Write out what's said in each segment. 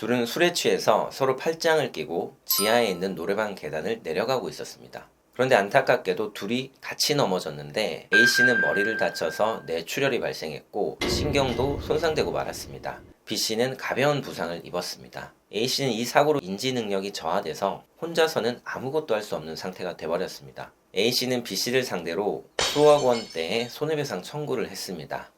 둘은 술에 취해서 서로 팔짱을 끼고 지하에 있는 노래방 계단을 내려가고 있었습니다. 그런데 안타깝게도 둘이 같이 넘어졌는데 A씨는 머리를 다쳐서 뇌출혈이 발생했고 신경도 손상되고 말았습니다. B씨는 가벼운 부상을 입었습니다. A씨는 이 사고로 인지 능력이 저하돼서 혼자서는 아무것도 할 수 없는 상태가 돼버렸습니다. A씨는 B씨를 상대로 수억 원대의 손해배상 청구를 했습니다.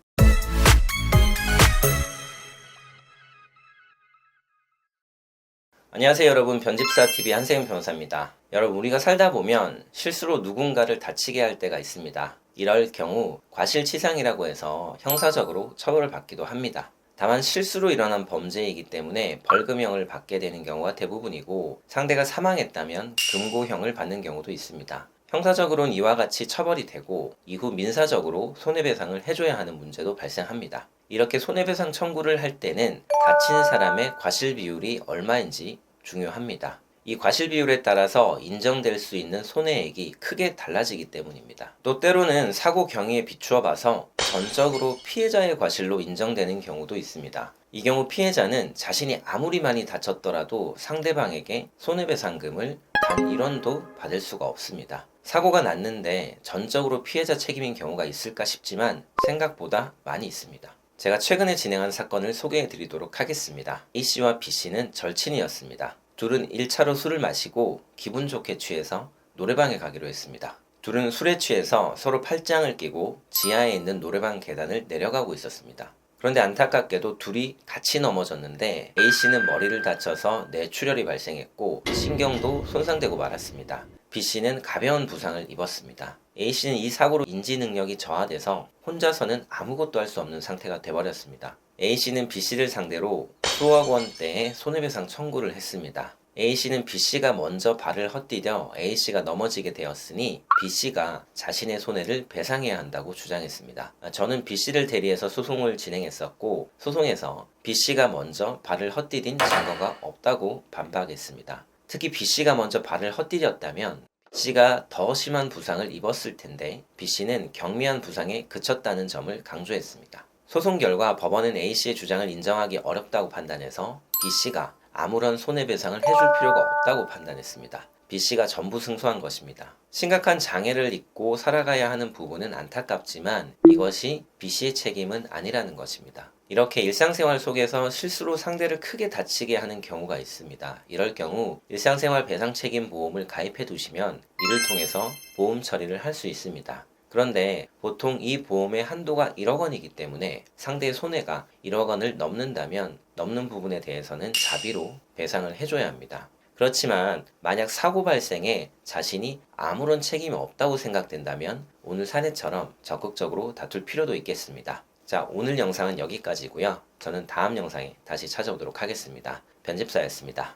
안녕하세요 여러분, 변집사TV 한세윤 변호사입니다. 여러분, 우리가 살다 보면 실수로 누군가를 다치게 할 때가 있습니다. 이럴 경우 과실치상이라고 해서 형사적으로 처벌을 받기도 합니다. 다만 실수로 일어난 범죄이기 때문에 벌금형을 받게 되는 경우가 대부분이고, 상대가 사망했다면 금고형을 받는 경우도 있습니다. 형사적으로는 이와 같이 처벌이 되고 이후 민사적으로 손해배상을 해줘야 하는 문제도 발생합니다. 이렇게 손해배상 청구를 할 때는 다친 사람의 과실 비율이 얼마인지 중요합니다. 이 과실 비율에 따라서 인정될 수 있는 손해액이 크게 달라지기 때문입니다. 또 때로는 사고 경위에 비추어 봐서 전적으로 피해자의 과실로 인정되는 경우도 있습니다. 이 경우 피해자는 자신이 아무리 많이 다쳤더라도 상대방에게 손해배상금을 단 1원도 받을 수가 없습니다. 사고가 났는데 전적으로 피해자 책임인 경우가 있을까 싶지만 생각보다 많이 있습니다. 제가 최근에 진행한 사건을 소개해 드리도록 하겠습니다. A씨와 B씨는 절친이었습니다. 둘은 1차로 술을 마시고 기분 좋게 취해서 노래방에 가기로 했습니다. 둘은 술에 취해서 서로 팔짱을 끼고 지하에 있는 노래방 계단을 내려가고 있었습니다. 그런데 안타깝게도 둘이 같이 넘어졌는데 A씨는 머리를 다쳐서 뇌출혈이 발생했고 신경도 손상되고 말았습니다. B씨는 가벼운 부상을 입었습니다. A씨는 이 사고로 인지 능력이 저하돼서 혼자서는 아무것도 할 수 없는 상태가 돼버렸습니다. A씨는 B씨를 상대로 수억 원대의 손해배상 청구를 했습니다. A씨는 B씨가 먼저 발을 헛디뎌 A씨가 넘어지게 되었으니 B씨가 자신의 손해를 배상해야 한다고 주장했습니다. 저는 B씨를 대리해서 소송을 진행했었고, 소송에서 B씨가 먼저 발을 헛디딘 증거가 없다고 반박했습니다. 특히 B씨가 먼저 발을 헛디뎠다면 B씨가 더 심한 부상을 입었을 텐데 B씨는 경미한 부상에 그쳤다는 점을 강조했습니다. 소송 결과 법원은 A씨의 주장을 인정하기 어렵다고 판단해서 B씨가 아무런 손해배상을 해줄 필요가 없다고 판단했습니다. B씨가 전부 승소한 것입니다. 심각한 장애를 입고 살아가야 하는 부분은 안타깝지만 이것이 B씨의 책임은 아니라는 것입니다. 이렇게 일상생활 속에서 실수로 상대를 크게 다치게 하는 경우가 있습니다. 이럴 경우 일상생활 배상책임보험을 가입해 두시면 이를 통해서 보험 처리를 할 수 있습니다. 그런데 보통 이 보험의 한도가 1억 원이기 때문에 상대의 손해가 1억 원을 넘는다면 넘는 부분에 대해서는 자비로 배상을 해줘야 합니다. 그렇지만 만약 사고 발생에 자신이 아무런 책임이 없다고 생각된다면 오늘 사례처럼 적극적으로 다툴 필요도 있겠습니다. 자, 오늘 영상은 여기까지고요. 저는 다음 영상에 다시 찾아오도록 하겠습니다. 변집사였습니다.